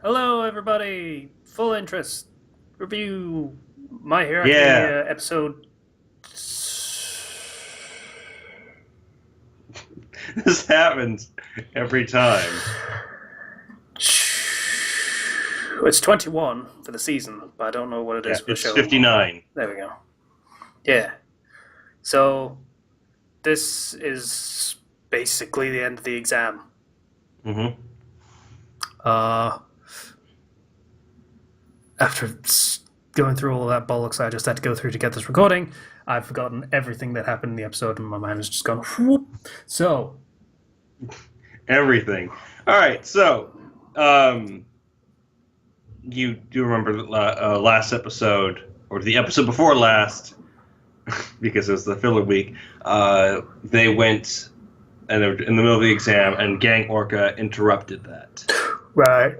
Hello, everybody. Full interest review My Hero Yeah, Academia episode. this happens every time. It's 21 for the season, but I don't know what it Yeah, is for the it's show. 59. There we go. Yeah. So this is basically the end of the exam. Mm-hmm. Uh, after going through all of that bollocks I just had to go through to get this recording, I've forgotten everything that happened in the episode, and my mind has just gone whoop. So Everything. All right, so um, you do remember last episode, or the episode before last, because it was the filler week. They went and they were in the middle of the exam, and Gang Orca interrupted that. right.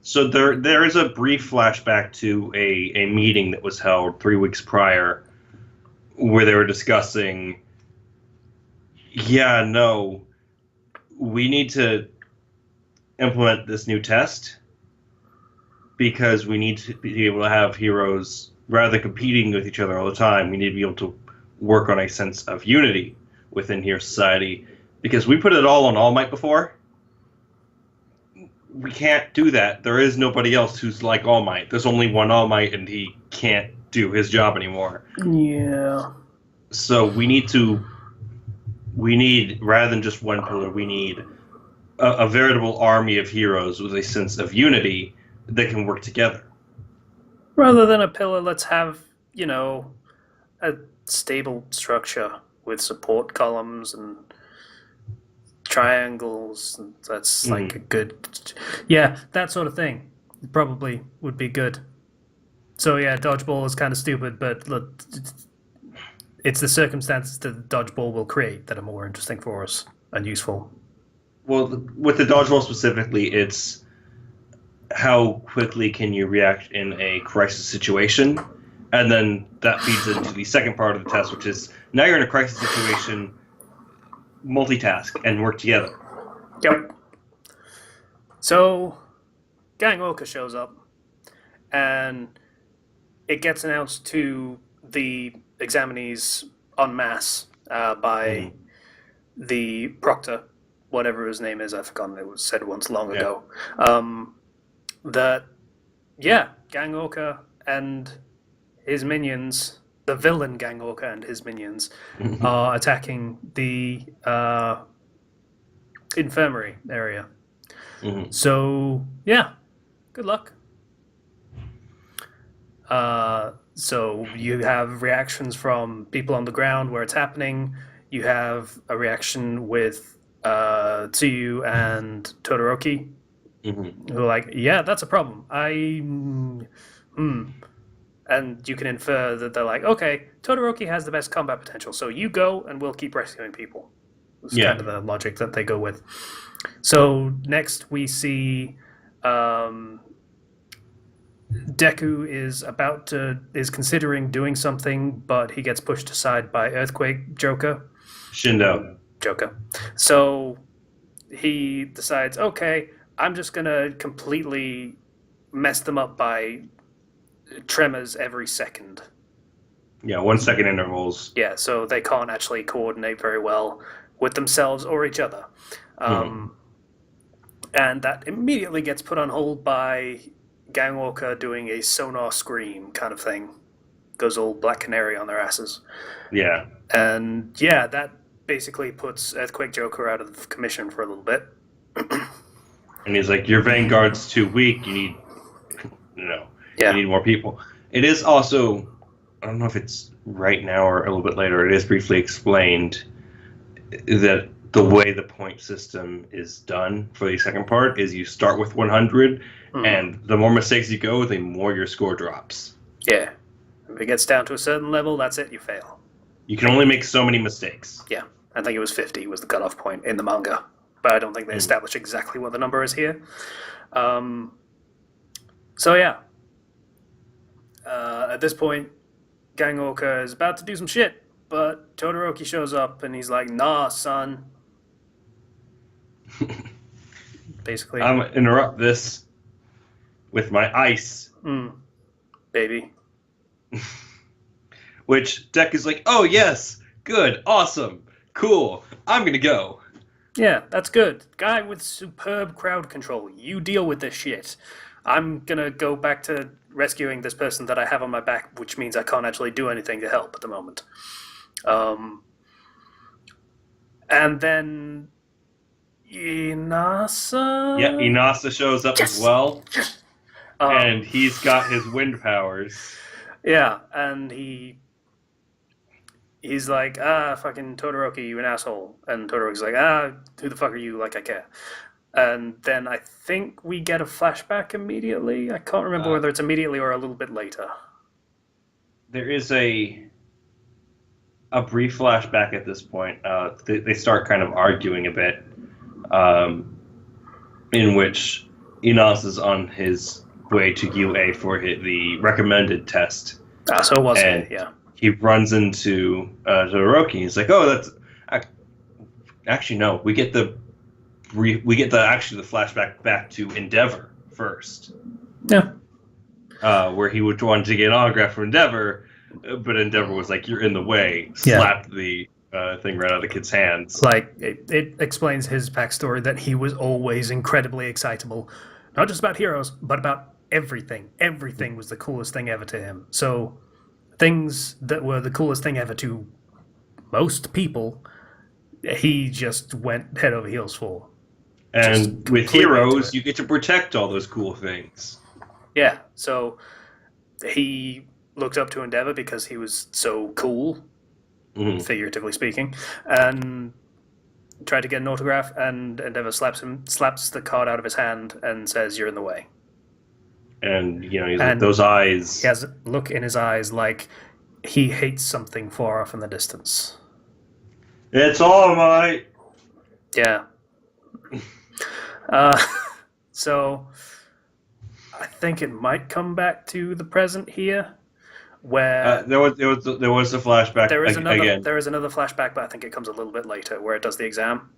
So there is a brief flashback to a meeting that was held 3 weeks prior, where they were discussing. Yeah, no, we need to implement this new test because we need to be able to have heroes rather than competing with each other all the time. We need to be able to work on a sense of unity within Hero Society because we put it all on All Might before. We can't do that. There is nobody else who's like All Might. There's only one All Might, and he can't do his job anymore. Yeah. So we need rather than just one pillar. We need a veritable army of heroes with a sense of unity that can work together. Rather than a pillar, let's have, you know, a stable structure with support columns and triangles. That's like a Mm. good. Yeah, that sort of thing probably would be good. So, yeah, dodgeball is kind of stupid, but look, it's the circumstances that dodgeball will create that are more interesting for us and useful. Well, with the dodgeball specifically, it's how quickly can you react in a crisis situation, and then that feeds into the second part of the test, which is now you're in a crisis situation, multitask and work together. Yep. So, Gang Orca shows up, and it gets announced to the examinees en masse by Mm-hmm. the proctor, whatever his name is. I've forgotten. It was said once long Yeah. ago. Um, that yeah, Gang Orca and his minions, the villain Gang Orca and his minions, are attacking the infirmary area. Mm-hmm. So yeah, good luck. So you have reactions from people on the ground where it's happening. You have a reaction with Tsuyu and Todoroki, Mm-hmm. who are like, "Yeah, that's a problem. And you can infer that they're like, "Okay, Todoroki has the best combat potential, so you go, and we'll keep rescuing people." It's kind Yeah. of the logic that they go with. So next we see um, Deku is considering doing something, but he gets pushed aside by Earthquake Shindo. Joker. So he decides, okay, I'm just gonna completely mess them up by tremors every second. Yeah, 1 second intervals. Yeah, so they can't actually coordinate very well with themselves or each other. Mm-hmm. Um, and that immediately gets put on hold by Gangwalker doing a sonar scream kind of thing. Goes all Black Canary on their asses. Yeah. And yeah, that basically puts Earthquake Joker out of commission for a little bit. And he's like, your vanguard's too weak. You know, you Yeah. need more people. It is also, I don't know if it's right now or a little bit later. It is briefly explained that the way the point system is done for the second part is you start with 100, Mm. and the more mistakes you go, the more your score drops. Yeah. If it gets down to a certain level, that's it, you fail. You can only make so many mistakes. Yeah. I think it was 50 was the cutoff point in the manga. But I don't think they Mm. establish exactly what the number is here. Um, so yeah. At this point, Gang Orca is about to do some shit, but Todoroki shows up and he's like, nah, son. basically. I'm gonna interrupt this with my ice, Baby. which Deck is like, oh yes, good, awesome, cool. I'm gonna go. Yeah, that's good. Guy with superb crowd control. You deal with this shit. I'm gonna go back to rescuing this person that I have on my back, which means I can't actually do anything to help at the moment. And then Inasa. Yeah, Inasa shows up Yes! as well, Yes. and he's got his wind powers. Yeah, and he's like, fucking Todoroki, you an asshole. And Todoroki's like, who the fuck are you? Like, I care. And then I think we get a flashback immediately. I can't remember whether it's immediately or a little bit later. There is a brief flashback at this point. They start kind of arguing a bit, in which Inas is on his way to UA for the recommended test. So it was And- it, yeah. He runs into Todoroki. He's like, "Oh, that's actually no. We get the flashback back to Endeavor first, Yeah. where he would want to get an autograph from Endeavor, but Endeavor was like, "You're in the way." Yeah. Slapped the thing right out of the kid's hands. Like, it explains his backstory that he was always incredibly excitable. Not just about heroes, but about everything. Everything was the coolest thing ever to him. So, things that were the coolest thing ever to most people, he just went head over heels for. And Just with completely heroes, into it. you get to protect all those cool things. Yeah, so he looked up to Endeavor because he was so cool, figuratively speaking, and tried to get an autograph, and Endeavor slaps the card out of his hand and says, "You're in the way." And he's like, And those eyes. He has a look in his eyes like he hates something far off in the distance. It's all right. Yeah. So I think it might come back to the present here, where There was a flashback there is another again. there is another flashback, but I think it comes a little bit later, where it does the exam.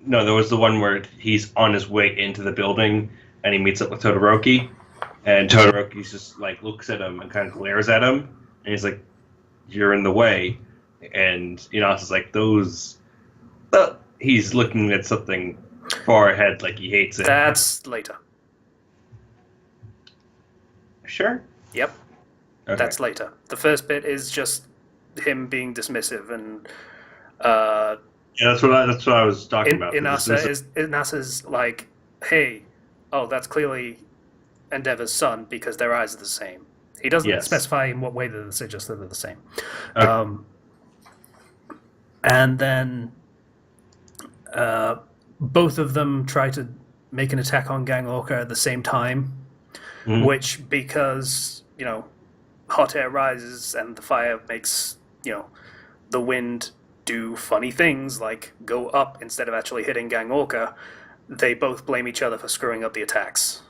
No, there was the one where he's on his way into the building and he meets up with Todoroki, and Todoroki just like looks at him and kind of glares at him, and he's like, "You're in the way," and Inasa's like, "Those." He's looking at something far ahead, like he hates it. That's later. Sure. Yep, Okay. that's later. The first bit is just him being dismissive, and Yeah, that's what I was talking about. Inasa's like, "Hey, oh, that's clearly Endeavor's son because their eyes are the same." He doesn't specify in what way they're the same, just that they're the same. Okay. And then both of them try to make an attack on Gang Orca at the same time, which, because, hot air rises and the fire makes, the wind do funny things like go up instead of actually hitting Gang Orca, they both blame each other for screwing up the attacks.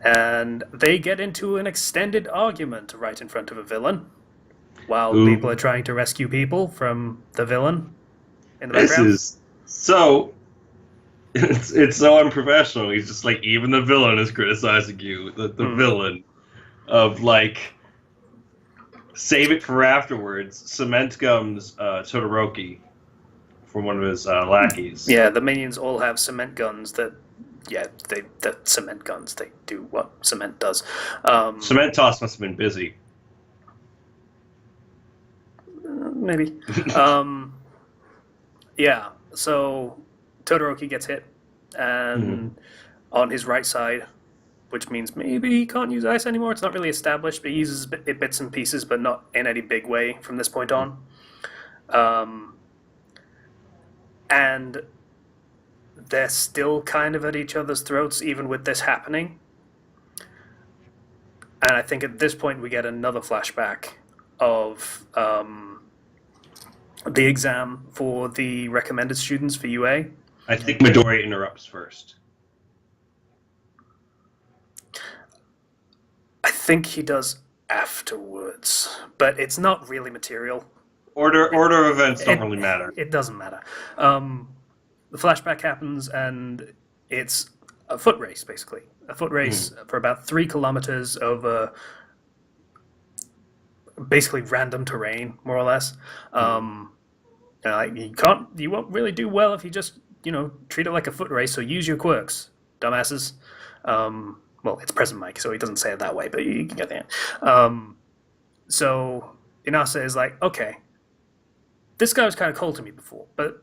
And they get into an extended argument right in front of a villain while people are trying to rescue people from the villain in the background. This is so. It's so unprofessional. He's just like, even the villain is criticizing you. The villain of like, save it for afterwards. Cement gums Todoroki from one of his lackeys. Yeah, the minions all have cement guns that. Yeah, the cement guns. They do what cement does. Cement Toss must have been busy. Maybe. Yeah, so Todoroki gets hit, and on his right side, which means maybe he can't use ice anymore. It's not really established, but he uses it bits and pieces, but not in any big way from this point on. And they're still kind of at each other's throats, even with this happening. And I think at this point we get another flashback of the exam for the recommended students for UA. I think Midori interrupts first. I think he does afterwards, but it's not really material. Order of events don't really matter. It doesn't matter. the flashback happens, and it's a foot race, basically. A foot race for about 3 kilometers over basically random terrain, more or less. You won't really do well if you just, treat it like a foot race, so use your quirks, dumbasses. Well, it's present Mike, so he doesn't say it that way, but you can get there. So Inasa is like, okay, this guy was kind of cold to me before, but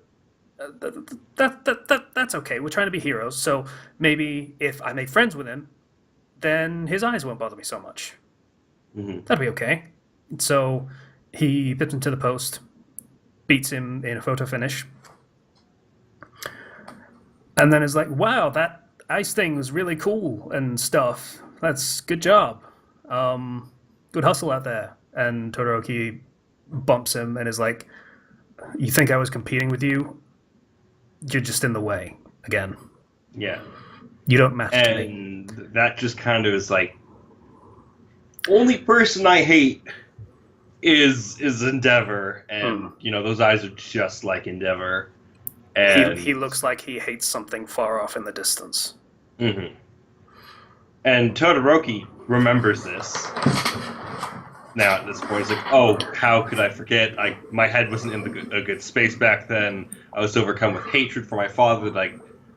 that's okay. We're trying to be heroes, so maybe if I make friends with him, then his eyes won't bother me so much. That'll be okay. So he pips him to the post, beats him in a photo finish, and then is like, wow, that ice thing was really cool and stuff. That's good job. Good hustle out there. And Todoroki bumps him and is like, you think I was competing with you? You're just in the way again. Yeah. You don't match to me. And that just kind of is like, only person I hate is Endeavor, and those eyes are just like Endeavor. And he looks like he hates something far off in the distance. And Todoroki remembers this. Now at this point, he's like, "Oh, how could I forget? My head wasn't in a good space back then. I was overcome with hatred for my father that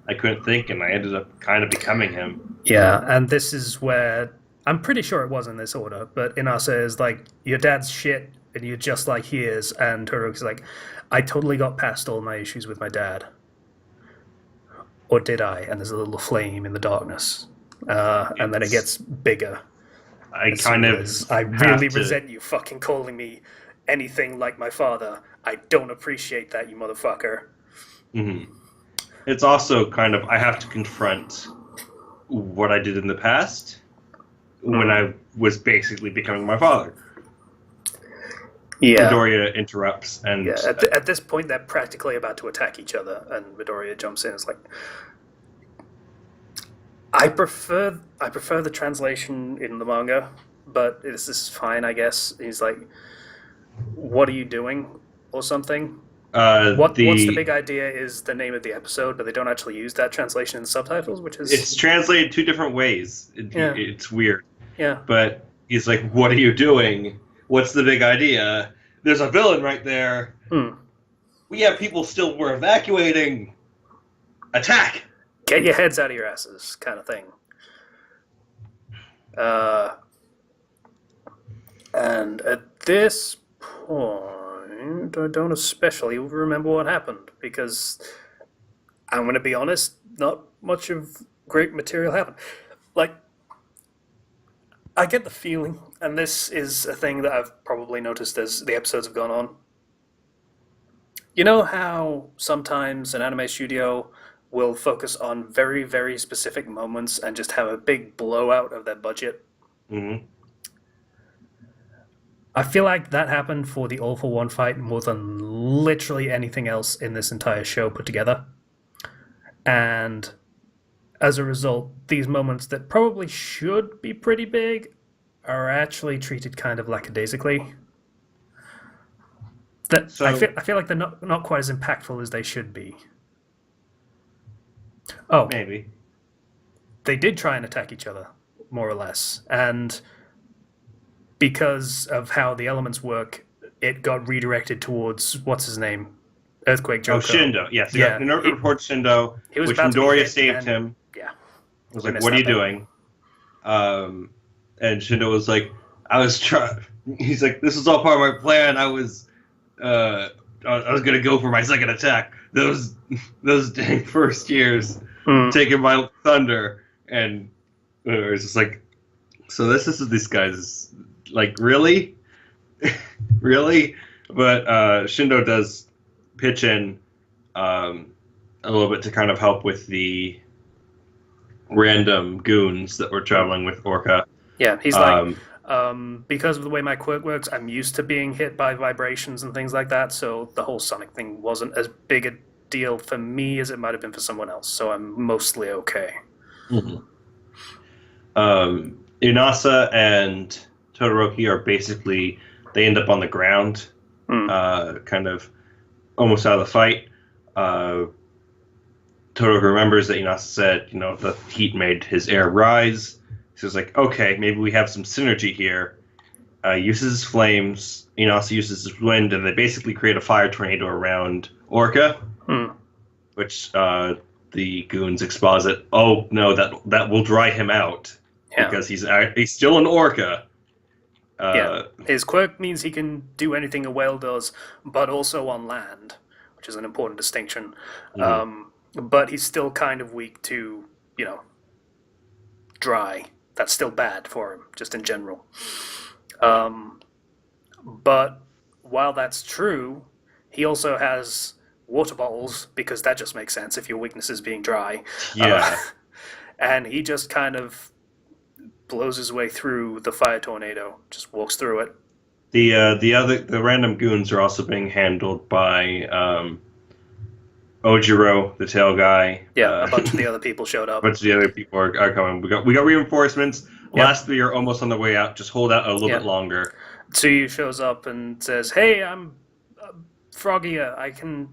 I couldn't think, and I ended up kind of becoming him." Yeah, and this is where I'm pretty sure it was in this order, but Inasa is like, "Your dad's shit, and you're just like he is," and Todoroki's like, "I totally got past all my issues with my dad." Or did I? And there's a little flame in the darkness. And then it gets bigger. I really resent you fucking calling me anything like my father. I don't appreciate that, you motherfucker. It's also kind of, I have to confront what I did in the past when I was basically becoming my father. Yeah. Midoriya interrupts, and at this point they're practically about to attack each other, and Midoriya jumps in and is like, I prefer the translation in the manga, but this is fine, I guess. He's like, what are you doing? Or something. What's the big idea is the name of the episode, but they don't actually use that translation in the subtitles, which is... It's translated 2 different ways. It's weird. Yeah. But he's like, what are you doing? What's the big idea? There's a villain right there. We have people still we're evacuating. Attack! Get your heads out of your asses, kind of thing. And at this point, I don't especially remember what happened, because I'm going to be honest, not much of great material happened. Like, I get the feeling, and this is a thing that I've probably noticed as the episodes have gone on. You know how sometimes an anime studio will focus on very, very specific moments and just have a big blowout of their budget? I feel like that happened for the All for One fight more than literally anything else in this entire show put together. And as a result, these moments that probably should be pretty big are actually treated kind of lackadaisically. I feel like they're not quite as impactful as they should be. Oh, maybe they did try and attack each other, more or less, and because of how the elements work, it got redirected towards what's his name, Earthquake Joko. Oh, Shindo. Yes. Yeah. The note reports Shindo, which Midoriya saved him. Yeah. Was like, "What are you doing?" And Shindo was like, "I was trying." He's like, "This was all part of my plan. I was gonna go for my second attack. Those dang first years taking my thunder." And it's just like, so this is these guys, like, really, really. But Shindo does pitch in a little bit to kind of help with the random goons that were traveling with Orca. Yeah, he's like, because of the way my quirk works, I'm used to being hit by vibrations and things like that, so the whole sonic thing wasn't as big a deal for me as it might have been for someone else, so I'm mostly okay. Inasa and Todoroki are basically, they end up on the ground, kind of almost out of the fight. Todoroki remembers that Inasa said, the heat made his air rise. So it's like, okay, maybe we have some synergy here. Uses his flames, Inasa uses his wind, and they basically create a fire tornado around Orca, which the goons exposit. Oh no, that will dry him out because he's still an Orca. His quirk means he can do anything a whale does, but also on land, which is an important distinction. But he's still kind of weak to, dry. That's still bad for him, just in general. But while that's true, he also has water bottles, because that just makes sense if your weakness is being dry. Yeah. And he just kind of blows his way through the fire tornado, just walks through it. The random goons are also being handled by Ojiro, the tail guy. Yeah, a bunch of the other people showed up. A bunch of the other people are coming. We got reinforcements. Yep. Last three are almost on the way out. Just hold out a little bit longer. Tsuyu shows up and says, "Hey, I'm Froggia. I can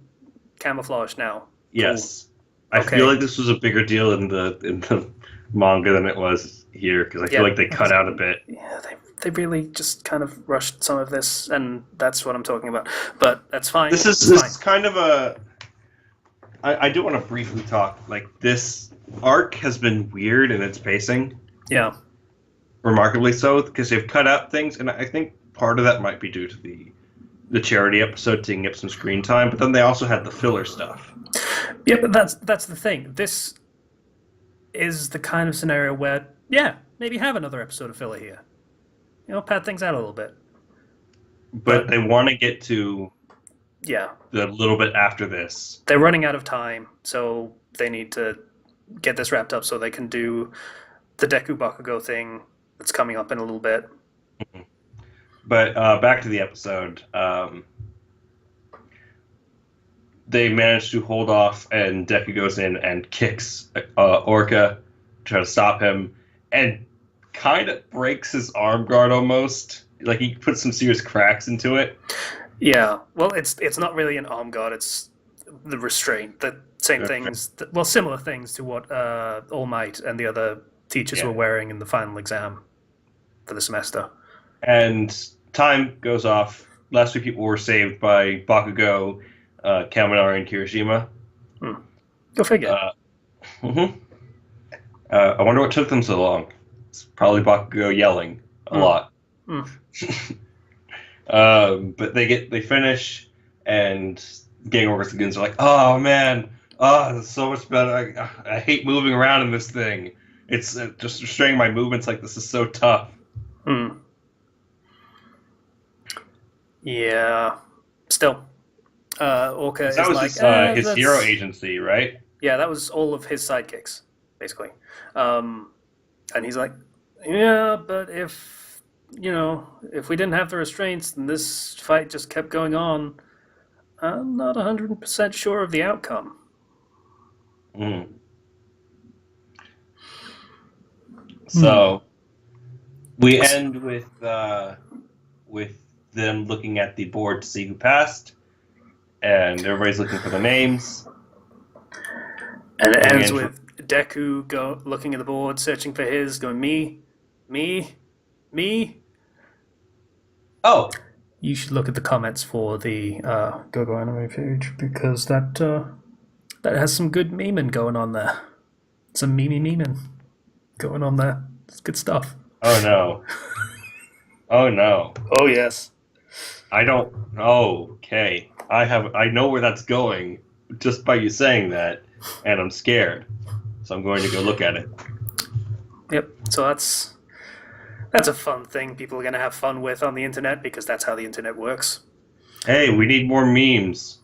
camouflage now." Yes, cool. I feel like this was a bigger deal in the manga than it was here, because I feel like they cut out a bit. Yeah, they really just kind of rushed some of this, and that's what I'm talking about. But that's fine. This is kind of a. I do want to briefly talk. Like, this arc has been weird in its pacing. Yeah. Remarkably so, because they've cut out things, and I think part of that might be due to the charity episode taking up some screen time, but then they also had the filler stuff. Yeah, but that's the thing. This is the kind of scenario where, maybe have another episode of filler here. Pad things out a little bit. But they want to get to the little bit after this. They're running out of time, so they need to get this wrapped up so they can do the Deku Bakugo thing that's coming up in a little bit. But back to the episode. They manage to hold off, and Deku goes in and kicks Orca to try to stop him, and kind of breaks his arm guard almost. Like, he puts some serious cracks into it. Yeah, well, it's not really an arm guard, it's the restraint. The same things, similar things to what All Might and the other teachers were wearing in the final exam for the semester. And time goes off. Last three people were saved by Bakugo, Kaminari, and Kirishima. Go figure. I wonder what took them so long. It's probably Bakugo yelling a lot. But they finish, and Gang Orcas and Goons are like, "Oh man, this is so much better. I hate moving around in this thing. It's just restraining my movements like this is so tough." Yeah. Still, Orca is that was like his hero agency, right? Yeah, that was all of his sidekicks, basically. And he's like, "Yeah, but if we didn't have the restraints and this fight just kept going on, I'm not 100% sure of the outcome." So we end with them looking at the board to see who passed, and everybody's looking for the names. And it ends with Deku looking at the board, searching for his, going, me. Oh, you should look at the comments for the Go Anime page, because that has some good memeing going on there. Some memeing going on there. It's good stuff. Oh no. Oh no. Oh yes. I don't. Oh, okay. I know where that's going just by you saying that, and I'm scared. So I'm going to go look at it. Yep. So that's a fun thing people are going to have fun with on the internet, because that's how the internet works. Hey, we need more memes.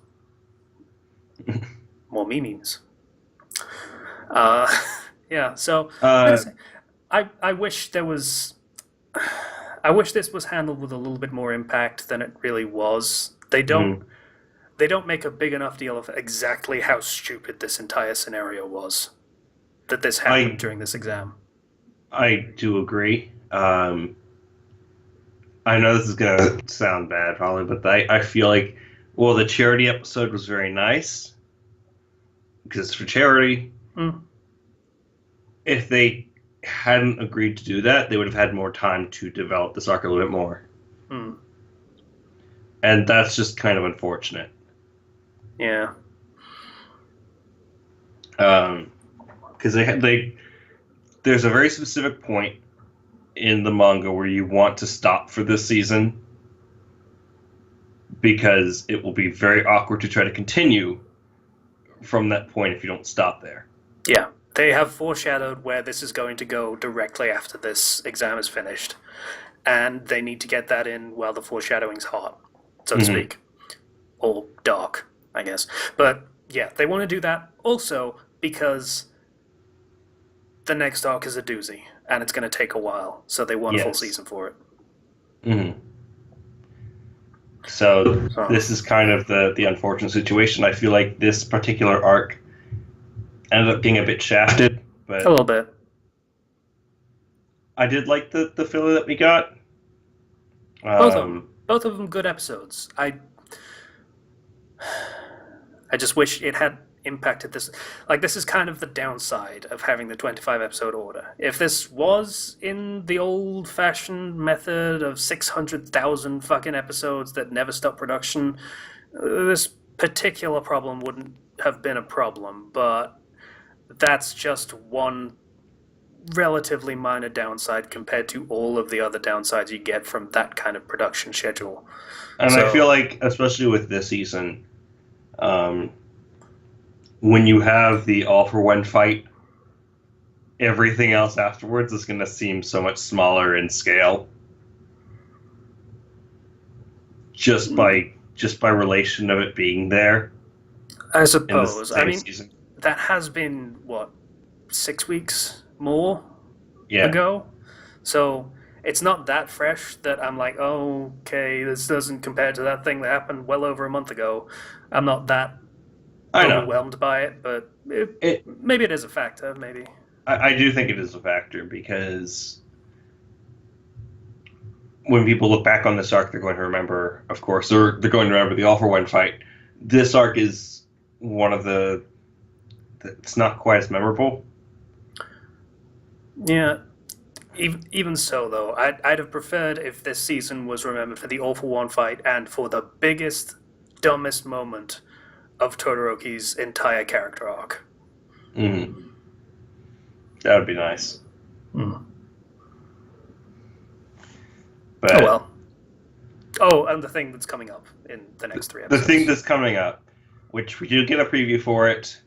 More memes. Yeah. So I wish there was. I wish this was handled with a little bit more impact than it really was. They don't make a big enough deal of exactly how stupid this entire scenario was, that this happened during this exam. I do agree. I know this is going to sound bad probably, but I feel like, well, the charity episode was very nice, because it's for charity. Mm. If they hadn't agreed to do that, they would have had more time to develop this arc a little bit more. Mm. And that's just kind of unfortunate. Yeah. Because there's a very specific point in the manga where you want to stop for this season because it will be very awkward to try to continue from that point if you don't stop there. Yeah. They have foreshadowed where this is going to go directly after this exam is finished. And they need to get that in while the foreshadowing's hot, so to speak. Or dark, I guess. But yeah, they want to do that also because the next arc is a doozy, and it's going to take a while, so they want a full season for it. Mm-hmm. So this is kind of the unfortunate situation. I feel like this particular arc ended up getting a bit shafted, but a little bit. I did like the filler that we got. Both of them good episodes. I just wish it had impacted this. Like, this is kind of the downside of having the 25 episode order. If this was in the old fashioned method of 600,000 fucking episodes that never stop production, this particular problem wouldn't have been a problem, but that's just one relatively minor downside compared to all of the other downsides you get from that kind of production schedule. And I feel like, especially with this season, when you have the all-for-one fight, everything else afterwards is going to seem so much smaller in scale. Just by relation of it being there. I suppose. I mean, season. That has been, 6 weeks more Yeah. ago? So it's not that fresh that I'm like, oh, okay, this doesn't compare to that thing that happened well over a month ago. I'm not that overwhelmed by it, but maybe it is a factor, maybe. I do think it is a factor because when people look back on this arc, they're going to remember, of course, they're going to remember the all-for-one fight. This arc is one of it's not quite as memorable. Yeah. Even so, though, I'd have preferred if this season was remembered for the all-for-one fight and for the biggest, dumbest moment of Todoroki's entire character arc. Mm. That would be nice. Mm. But oh, well. Oh, and the thing that's coming up in the next 3 episodes. The thing that's coming up, which we do get a preview for it,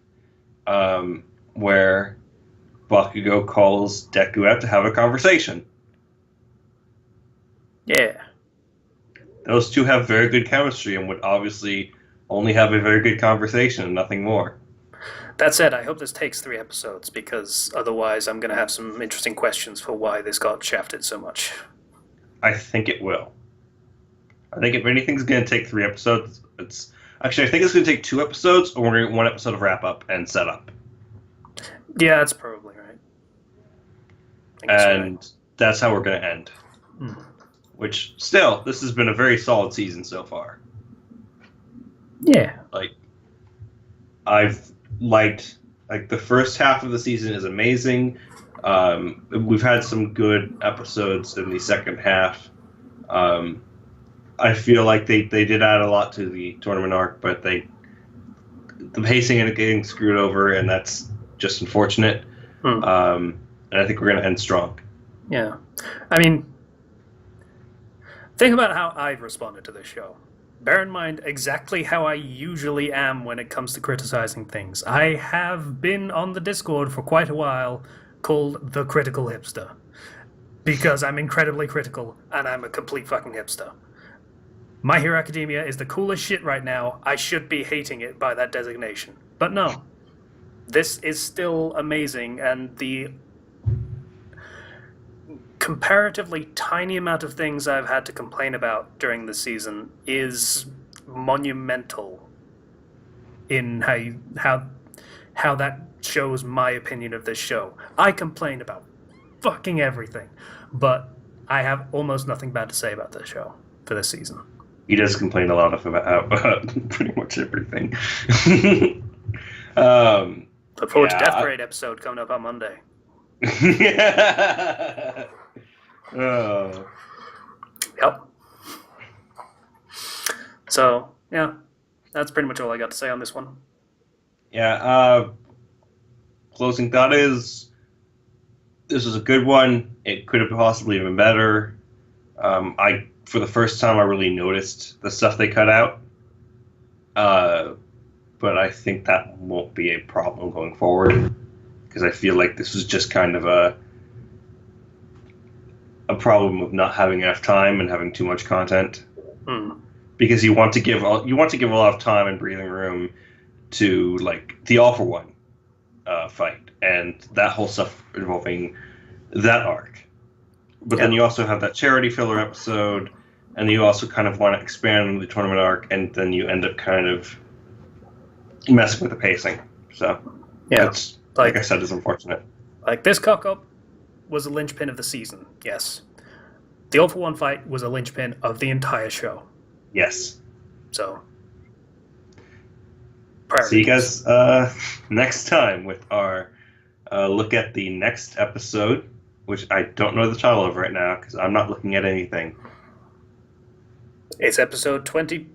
where Bakugo calls Deku out to have a conversation. Yeah. Those two have very good chemistry and would obviously only have a very good conversation and nothing more. That said, I hope this takes 3 episodes, because otherwise I'm going to have some interesting questions for why this got shafted so much. I think it will. I think if anything's going to take 3 episodes, I think it's going to take 2 episodes, or we're going to get 1 episode of wrap-up and setup. Yeah, that's probably right. And that's how we're going to end. Mm. Which, still, this has been a very solid season so far. Yeah. I've liked, the first half of the season is amazing. We've had some good episodes in the second half. I feel like they did add a lot to the tournament arc, but the pacing ended up getting screwed over, and that's just unfortunate. And I think we're going to end strong. Yeah. I mean, think about how I've responded to this show. Bear in mind exactly how I usually am when it comes to criticizing things. I have been on the Discord for quite a while called the Critical Hipster. Because I'm incredibly critical, and I'm a complete fucking hipster. My Hero Academia is the coolest shit right now. I should be hating it by that designation. But no. This is still amazing, and the comparatively tiny amount of things I've had to complain about during the season is monumental in how that shows my opinion of this show. I complain about fucking everything, but I have almost nothing bad to say about this show for this season. He does complain a lot about pretty much everything. Look forward to Yeah. Death Parade episode coming up on Monday. Oh. Yep. So, yeah, that's pretty much all I got to say on this one. Yeah, closing thought is this was a good one. It could have possibly been better. For the first time, I really noticed the stuff they cut out. But I think that won't be a problem going forward because I feel like this was just kind of a problem of not having enough time and having too much content. Because you want to give a lot of time and breathing room to like the All for One fight and that whole stuff involving that arc. But then you also have that charity filler episode, and you also kind of want to expand on the tournament arc, and then you end up kind of messing with the pacing. So that's, like I said, is unfortunate. Like, this cock-up was a linchpin of the season, yes. The All for One fight was a linchpin of the entire show. Yes. So, see you guys next time with our look at the next episode, which I don't know the title of right now because I'm not looking at anything. It's episode 23?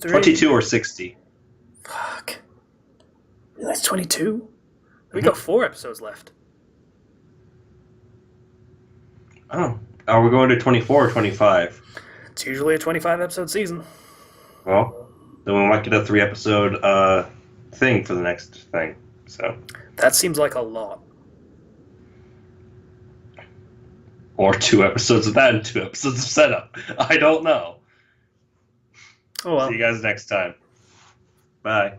22 or 60. Fuck. That's 22? We got 4 episodes left. Oh. Are we going to 24 or 25? It's usually a 25-episode season. Well, then we might get a 3-episode thing for the next thing. So that seems like a lot. Or 2 episodes of that and 2 episodes of setup. I don't know. Oh well. See you guys next time. Bye.